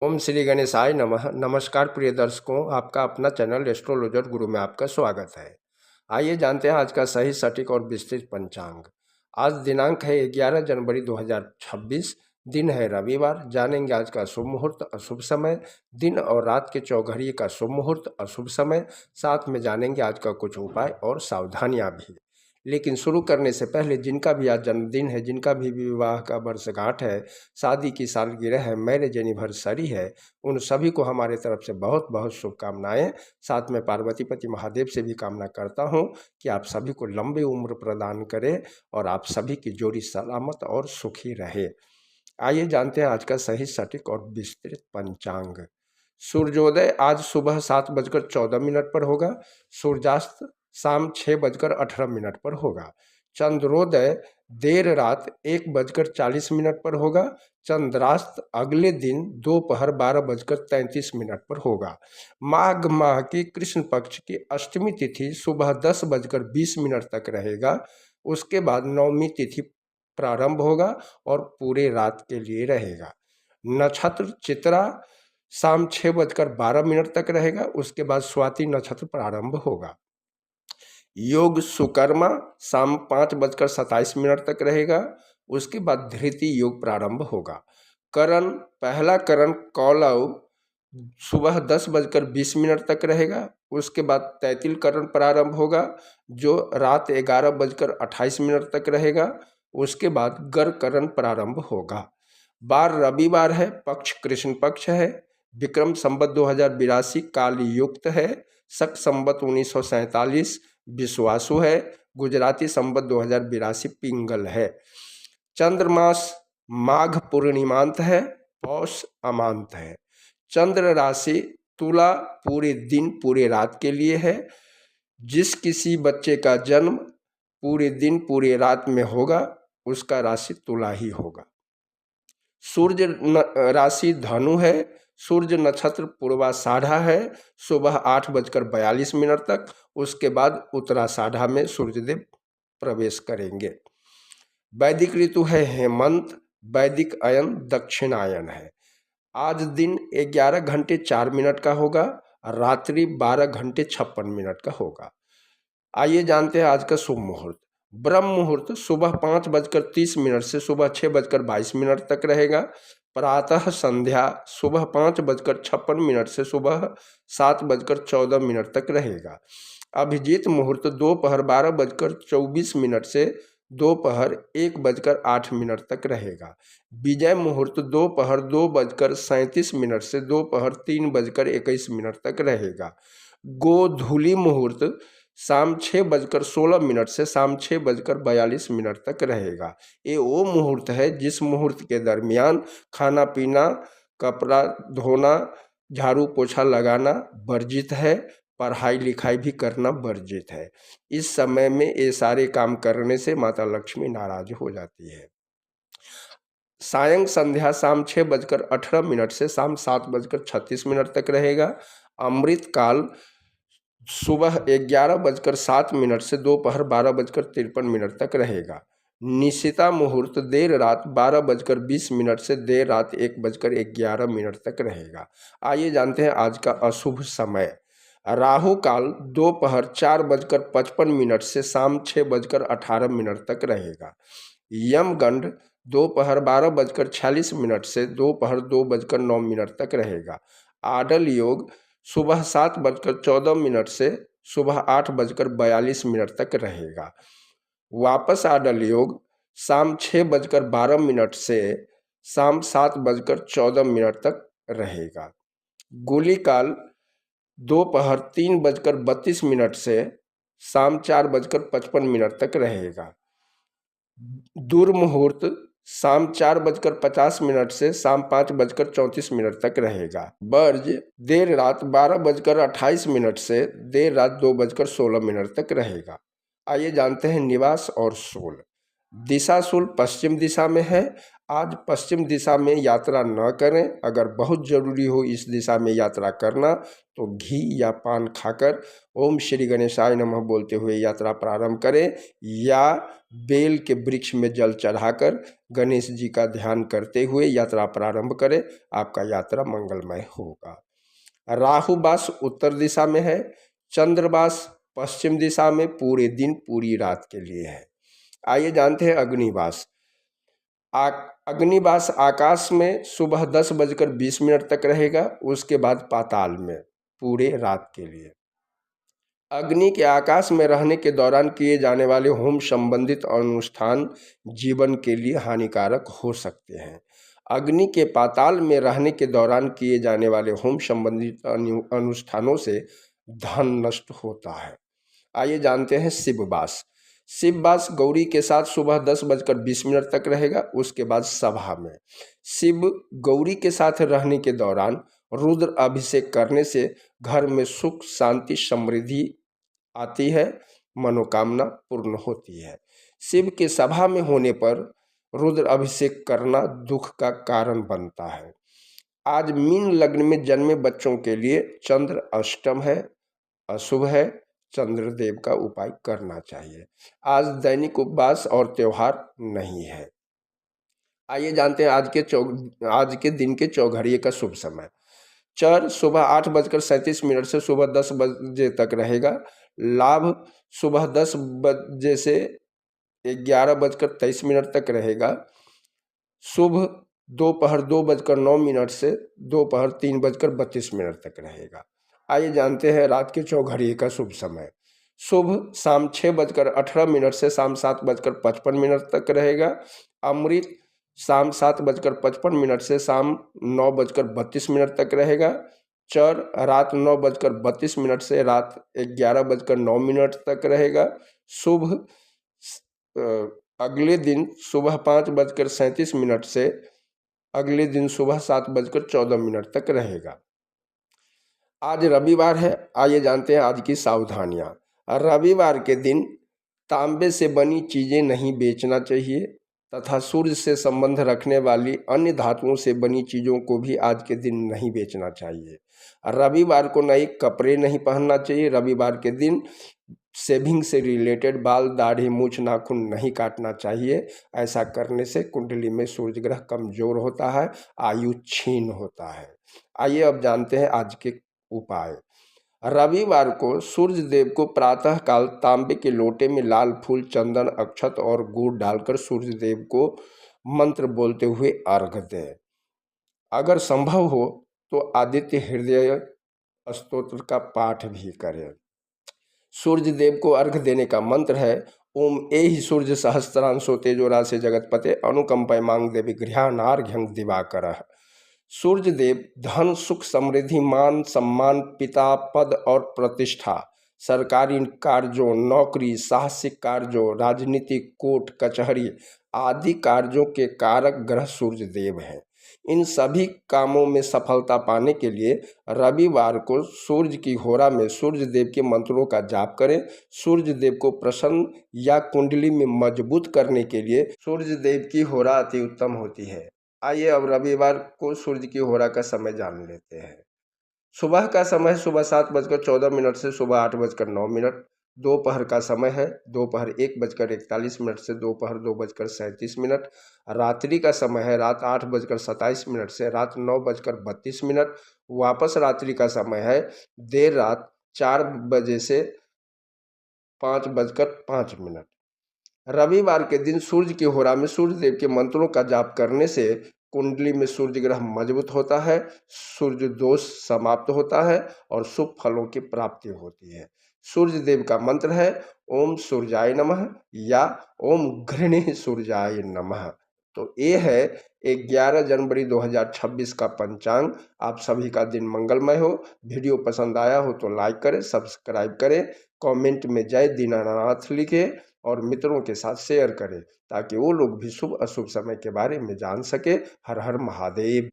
ओम श्री गणेशाय नमः। नमस्कार प्रिय दर्शकों, आपका अपना चैनल एस्ट्रोलॉजर गुरु में आपका स्वागत है। आइए जानते हैं आज का सही सटीक और विस्तृत पंचांग। आज दिनांक है 11 जनवरी 2026। दिन है रविवार। जानेंगे आज का शुभ मुहूर्त, अशुभ समय, दिन और रात के चौघड़िए का शुभ मुहूर्त, अशुभ समय। साथ में जानेंगे आज का कुछ उपाय और सावधानियां भी। लेकिन शुरू करने से पहले जिनका भी आज जन्मदिन है, जिनका भी विवाह का वर्षगांठ है, शादी की सालगिरह है, मैरिज एनिवर्सरी है, उन सभी को हमारे तरफ से बहुत बहुत शुभकामनाएं। साथ में पार्वतीपति महादेव से भी कामना करता हूं कि आप सभी को लंबी उम्र प्रदान करे और आप सभी की जोड़ी सलामत और सुखी रहे। आइए जानते हैं आज का सही सटीक और विस्तृत पंचांग। सूर्योदय आज सुबह 7:14 पर होगा। सूर्यास्त शाम 6:18 पर होगा। चंद्रोदय देर रात 1:40 पर होगा। चंद्रास्त अगले दिन दोपहर 12:33 पर होगा। माघ माह की कृष्ण पक्ष की अष्टमी तिथि सुबह 10:20 तक रहेगा। उसके बाद नवमी तिथि प्रारंभ होगा और पूरे रात के लिए रहेगा। नक्षत्र चित्रा शाम 6:12 तक रहेगा। उसके बाद स्वाति नक्षत्र प्रारंभ होगा। योग सुकर्मा शाम 5:27 तक रहेगा। उसके बाद धृति योग प्रारंभ होगा। करण पहला करण कौलव सुबह 10:20 तक रहेगा। उसके बाद तैतिल करण प्रारंभ होगा जो रात 11:28 तक रहेगा। उसके बाद गर करण प्रारंभ होगा। बार रविवार है, पक्ष कृष्ण पक्ष है, विक्रम संवत 2082 काल युक्त है, शक संवत 1947 विश्वासु है, गुजराती संवत 2082 पिंगल है। चंद्रमास माघ पूर्णिमांत है, पौष अमांत है। चंद्र राशि तुला पूरे दिन पूरे रात के लिए है। जिस किसी बच्चे का जन्म पूरे दिन पूरे रात में होगा उसका राशि तुला ही होगा। सूर्य राशि धनु है। सूर्य नक्षत्र पूर्वाषाढ़ा है सुबह 8:42 तक। उसके बाद उत्तराषाढ़ा में सूर्यदेव प्रवेश करेंगे। वैदिक ऋतु है हेमंत। वैदिक अयन दक्षिणायन है। आज दिन 11:04 का होगा। रात्रि 12:56 का होगा। आइए जानते हैं आज का शुभ मुहूर्त। ब्रह्म मुहूर्त सुबह 5:30 से सुबह 6:22 तक रहेगा। प्रातः संध्या सुबह 5:56 से सुबह 7:14 तक रहेगा। अभिजीत मुहूर्त दोपहर 12:24 से दोपहर 1:08 तक रहेगा। विजय मुहूर्त दोपहर 2:37 से दोपहर 3:21 तक रहेगा। गोधूली मुहूर्त शाम 6:16 से शाम 6:42 तक रहेगा। ये वो मुहूर्त है जिस मुहूर्त के दरमियान खाना पीना, कपड़ा धोना, झाड़ू पोछा लगाना वर्जित है। पढ़ाई लिखाई भी करना वर्जित है। इस समय में ये सारे काम करने से माता लक्ष्मी नाराज हो जाती है। सायं संध्या शाम 6:18 से शाम 7:36 तक रहेगा। अमृत काल सुबह 11:07 से दोपहर 12:53 तक रहेगा। निशिता मुहूर्त देर रात 12:20 से देर रात 1:11 तक रहेगा। आइए जानते हैं आज का अशुभ समय। राहु काल दोपहर 4:55 से शाम 6:18 तक रहेगा। यमगंड दोपहर 12:46 से दोपहर 2:09 तक रहेगा। आडल योग सुबह 7:14 से सुबह 8:42 तक रहेगा। वापस आडल योग शाम 6:12 से शाम 7:14 तक रहेगा। गोली काल दोपहर 3:32 से शाम 4:55 तक रहेगा। दुर्मुहूर्त शाम 4:50 से शाम 5:34 तक रहेगा। वर्ज देर रात 12:28 से देर रात 2:16 तक रहेगा। आइए जानते हैं निवास और शूल। दिशा शूल पश्चिम दिशा में है। आज पश्चिम दिशा में यात्रा न करें। अगर बहुत ज़रूरी हो इस दिशा में यात्रा करना तो घी या पान खाकर ओम श्री गणेशाय नमः बोलते हुए यात्रा प्रारंभ करें, या बेल के वृक्ष में जल चढ़ाकर गणेश जी का ध्यान करते हुए यात्रा प्रारंभ करें। आपका यात्रा मंगलमय होगा। राहुवास उत्तर दिशा में है, चंद्रवास पश्चिम दिशा में पूरे दिन पूरी रात के लिए है। आइए जानते हैं अग्निवास। अग्निवास आकाश में सुबह 10:20 तक रहेगा, उसके बाद पाताल में पूरे रात के लिए। अग्नि के आकाश में रहने के दौरान किए जाने वाले होम संबंधित अनुष्ठान जीवन के लिए हानिकारक हो सकते हैं। अग्नि के पाताल में रहने के दौरान किए जाने वाले होम संबंधित अनुष्ठानों से धन नष्ट होता है। आइए जानते हैं शिववास। शिववास गौरी के साथ सुबह 10:20 तक रहेगा, उसके बाद सभा में। शिव गौरी के साथ रहने के दौरान रुद्र अभिषेक करने से घर में सुख शांति समृद्धि आती है, मनोकामना पूर्ण होती है। शिव के सभा में होने पर रुद्र अभिषेक करना दुख का कारण बनता है। आज मीन लग्न में जन्मे बच्चों के लिए चंद्र अष्टम है, अशुभ है, चंद्रदेव का उपाय करना चाहिए। आज दैनिक उपवास और त्योहार नहीं है। आइए जानते हैं आज के दिन के चौघड़िए का शुभ समय। चर सुबह 8:37 से सुबह 10 बजे तक रहेगा। लाभ सुबह 10 बजे से 11:23 तक रहेगा। शुभ दोपहर 2:09 से दोपहर 3:32 तक रहेगा। आइए जानते हैं रात के चौघड़िए का शुभ समय। शुभ शाम 6:18 से शाम 7:55 तक रहेगा। अमृत शाम 7:55 से शाम 9:32 तक रहेगा। चर रात 9:32 से रात 11:09 तक रहेगा। शुभ अगले दिन सुबह 5:37 से अगले दिन सुबह 7:14 तक रहेगा। आज रविवार है। आइए जानते हैं आज की सावधानियाँ। रविवार के दिन तांबे से बनी चीज़ें नहीं बेचना चाहिए तथा सूर्य से संबंध रखने वाली अन्य धातुओं से बनी चीज़ों को भी आज के दिन नहीं बेचना चाहिए। रविवार को नए कपड़े नहीं पहनना चाहिए। रविवार के दिन शेविंग से रिलेटेड बाल, दाढ़ी, मूछ, नाखून नहीं काटना चाहिए। ऐसा करने से कुंडली में सूर्य ग्रह कमजोर होता है, आयु क्षीण होता है। आइए अब जानते हैं आज के उपाय। रविवार को सूर्य देव को प्रातः काल तांबे के लोटे में लाल फूल, चंदन, अक्षत और गुड़ डालकर सूर्य देव को मंत्र बोलते हुए अर्घ्य दें। अगर संभव हो तो आदित्य हृदय स्तोत्र का पाठ भी करें। सूर्य देव को अर्घ्य देने का मंत्र है ओम एहि सूर्य सहस्त्रांशो तेजोराशि जगतपते अनुकंपयमांग देवी गृहाणार्घ्यं दिवाकरः। सूर्य देव धन, सुख, समृद्धि, मान सम्मान, पिता, पद और प्रतिष्ठा, सरकारी कार्यों, नौकरी, साहसिक कार्यों, राजनीतिक, कोर्ट कचहरी आदि कार्यों के कारक ग्रह सूर्य देव हैं। इन सभी कामों में सफलता पाने के लिए रविवार को सूर्य की होरा में सूर्य देव के मंत्रों का जाप करें। सूर्य देव को प्रसन्न या कुंडली में मजबूत करने के लिए सूर्य देव की होरा अति उत्तम होती है। आइए अब रविवार को सूर्य की होरा का समय जान लेते हैं। सुबह का समय सुबह 7:14 से सुबह 8:09। दोपहर का समय है दोपहर 1:41 से दोपहर 2:37। रात्रि का समय है रात 8:27 से रात 9:32। वापस रात्रि का समय है देर रात 4 बजे से 5:05। रविवार के दिन सूर्य की होरा में सूर्य देव के मंत्रों का जाप करने से कुंडली में सूर्य ग्रह मजबूत होता है, सूर्य दोष समाप्त होता है और शुभ फलों की प्राप्ति होती है। सूर्य देव का मंत्र है ओम सूर्याय नमः या ओम घृणे सूर्याय नमः। तो ये है 11 जनवरी 2026 का पंचांग। आप सभी का दिन मंगलमय हो। वीडियो पसंद आया हो तो लाइक करें, सब्सक्राइब करें, कमेंट में जय दीनानाथ लिखें और मित्रों के साथ शेयर करें ताकि वो लोग भी शुभ अशुभ समय के बारे में जान सके। हर हर महादेव।